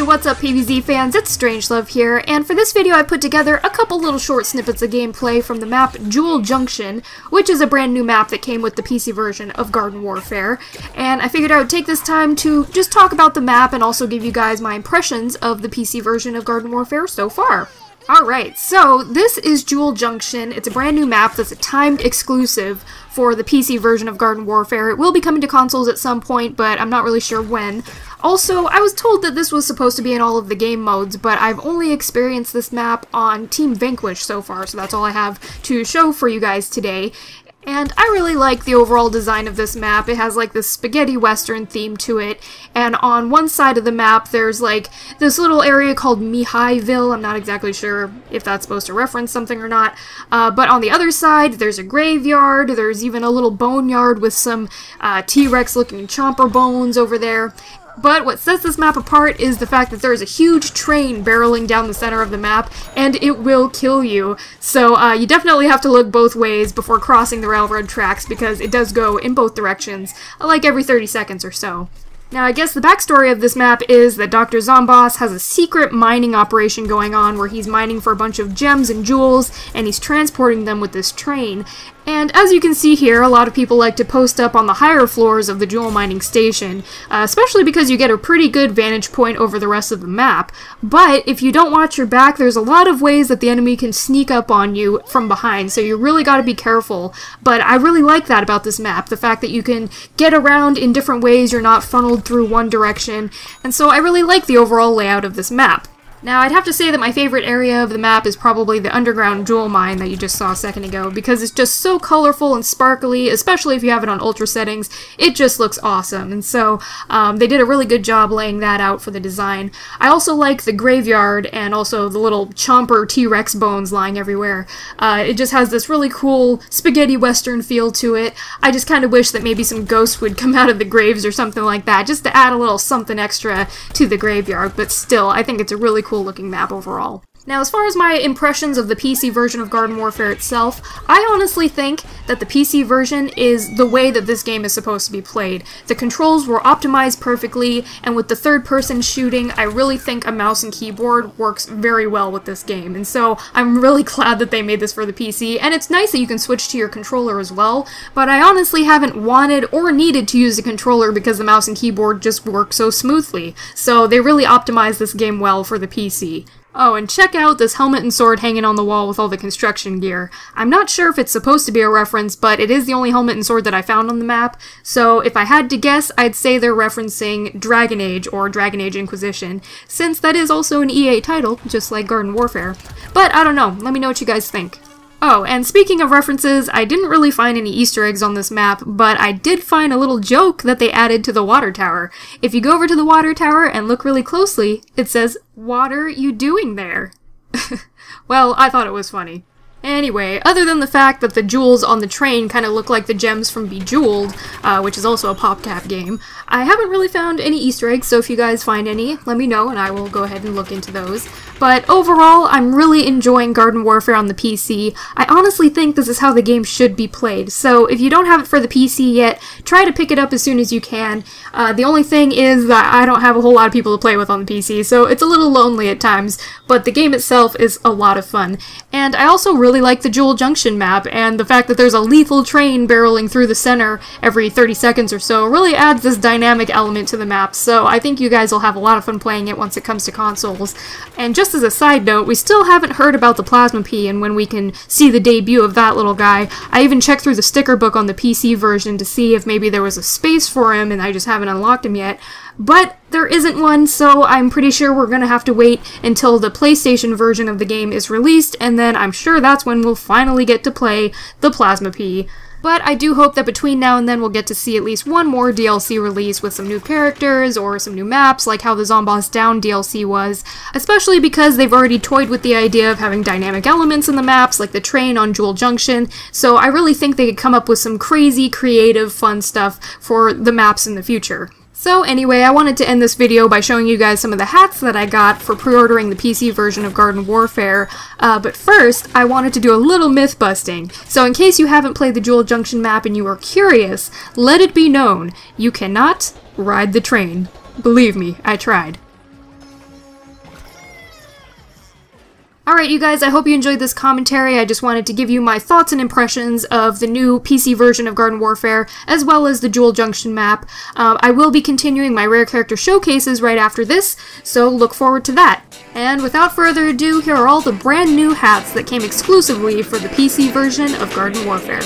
what's up PvZ fans, it's StrangeLuv here, and for this video I put together a couple little short snippets of gameplay from the map Jewel Junction, which is a brand new map that came with the PC version of Garden Warfare, and I figured I would take this time to just talk about the map and also give you guys my impressions of the PC version of Garden Warfare so far. Alright, so this is Jewel Junction. It's a brand new map that's a timed exclusive for the PC version of Garden Warfare. It will be coming to consoles at some point, but I'm not really sure when. Also, I was told that this was supposed to be in all of the game modes, but I've only experienced this map on Team Vanquish so far, so that's all I have to show for you guys today. And I really like the overall design of this map. It has like this spaghetti western theme to it, and on one side of the map there's like this little area called Mihaiville. I'm not exactly sure if that's supposed to reference something or not, but on the other side there's a graveyard, there's even a little boneyard with some T-Rex looking chomper bones over there. But what sets this map apart is the fact that there is a huge train barreling down the center of the map, and it will kill you. So you definitely have to look both ways before crossing the railroad tracks, because it does go in both directions, like every 30 seconds or so. Now, I guess the backstory of this map is that Dr. Zomboss has a secret mining operation going on where he's mining for a bunch of gems and jewels, and he's transporting them with this train. And as you can see here, a lot of people like to post up on the higher floors of the jewel mining station, especially because you get a pretty good vantage point over the rest of the map. But if you don't watch your back, there's a lot of ways that the enemy can sneak up on you from behind, so you really gotta be careful. But I really like that about this map, the fact that you can get around in different ways, you're not funneled through one direction, and so I really like the overall layout of this map. Now, I'd have to say that my favorite area of the map is probably the underground jewel mine that you just saw a second ago, because it's just so colorful and sparkly, especially if you have it on ultra settings. It just looks awesome, and so they did a really good job laying that out for the design. I also like the graveyard and also the little chomper T-Rex bones lying everywhere. It just has this really cool spaghetti western feel to it. I just kind of wish that maybe some ghosts would come out of the graves or something like that, just to add a little something extra to the graveyard, but still, I think it's a really cool looking map overall. Now, as far as my impressions of the PC version of Garden Warfare itself, I honestly think that the PC version is the way that this game is supposed to be played. The controls were optimized perfectly, and with the third-person shooting, I really think a mouse and keyboard works very well with this game, and so I'm really glad that they made this for the PC, and it's nice that you can switch to your controller as well, but I honestly haven't wanted or needed to use the controller because the mouse and keyboard just work so smoothly, so they really optimized this game well for the PC. Oh, and check out this helmet and sword hanging on the wall with all the construction gear. I'm not sure if it's supposed to be a reference, but it is the only helmet and sword that I found on the map, so if I had to guess, I'd say they're referencing Dragon Age or Dragon Age Inquisition, since that is also an EA title, just like Garden Warfare. But I don't know, let me know what you guys think. Oh, and speaking of references, I didn't really find any Easter eggs on this map, but I did find a little joke that they added to the water tower. If you go over to the water tower and look really closely, it says, "What are you doing there?" Well, I thought it was funny. Anyway, other than the fact that the jewels on the train kind of look like the gems from Bejeweled, which is also a PopCap game, I haven't really found any Easter eggs, so if you guys find any, let me know and I will go ahead and look into those. But overall, I'm really enjoying Garden Warfare on the PC. I honestly think this is how the game should be played, so if you don't have it for the PC yet, try to pick it up as soon as you can. The only thing is that I don't have a whole lot of people to play with on the PC, so it's a little lonely at times, but the game itself is a lot of fun. And I also really like the Jewel Junction map, and the fact that there's a lethal train barreling through the center every 30 seconds or so really adds this dynamic element to the map, so I think you guys will have a lot of fun playing it once it comes to consoles. And just as a side note, we still haven't heard about the Plasma P and when we can see the debut of that little guy. I even checked through the sticker book on the PC version to see if maybe there was a space for him and I just haven't unlocked him yet. But there isn't one, so I'm pretty sure we're gonna have to wait until the PlayStation version of the game is released, and then I'm sure that's when we'll finally get to play the Plasma P. But I do hope that between now and then we'll get to see at least one more DLC release with some new characters or some new maps, like how the Zomboss Down DLC was, especially because they've already toyed with the idea of having dynamic elements in the maps, like the train on Jewel Junction, so I really think they could come up with some crazy, creative, fun stuff for the maps in the future. So anyway, I wanted to end this video by showing you guys some of the hats that I got for pre-ordering the PC version of Garden Warfare, but first I wanted to do a little myth busting. So in case you haven't played the Jewel Junction map and you are curious, let it be known, you cannot ride the train. Believe me, I tried. Alright, you guys, I hope you enjoyed this commentary. I just wanted to give you my thoughts and impressions of the new PC version of Garden Warfare, as well as the Jewel Junction map. I will be continuing my rare character showcases right after this, so look forward to that. And without further ado, here are all the brand new hats that came exclusively for the PC version of Garden Warfare.